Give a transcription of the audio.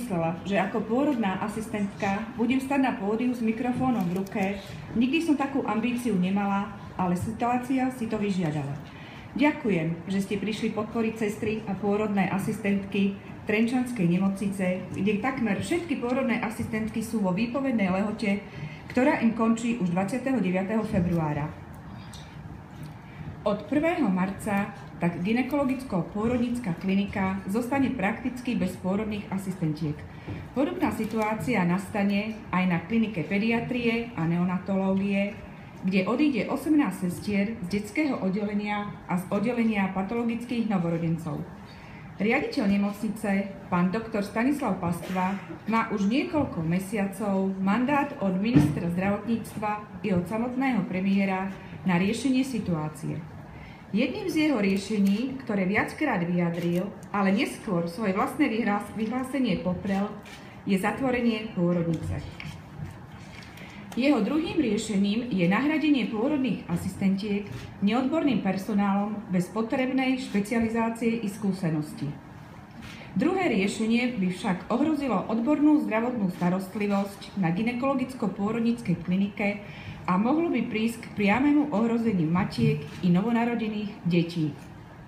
nemyslela, že ako pôrodná asistentka budem stať na pódiu s mikrofónom v ruke. Nikdy som takú ambíciu nemala, ale situácia si to vyžiadala. Ďakujem, že ste prišli podporiť sestry a pôrodné asistentky Trenčanskej nemocnice, kde takmer všetky pôrodné asistentky sú vo výpovednej lehote, ktorá im končí už 29. februára. Od 1. marca tak gynekologicko-pôrodnícka klinika zostane prakticky bez pôrodných asistentiek. Podobná situácia nastane aj na klinike pediatrie a neonatológie, kde odíde 18 sestier z detského oddelenia a z oddelenia patologických novorodencov. Riaditeľ nemocnice, pán doktor Stanislav Pastva, má už niekoľko mesiacov mandát od ministra zdravotníctva i od samotného premiéra na riešenie situácie. Jedným z jeho riešení, ktoré viackrát vyjadril, ale neskôr svoje vlastné vyhlásenie poprel, je zatvorenie pôrodnice. Jeho druhým riešením je nahradenie pôrodných asistentiek neodborným personálom bez potrebnej špecializácie i skúsenosti. Druhé riešenie by však ohrozilo odbornú zdravotnú starostlivosť na gynekologicko-pôrodníckej klinike a mohlo by prísť k priamému ohrozeniu matiek i novonarodených detí.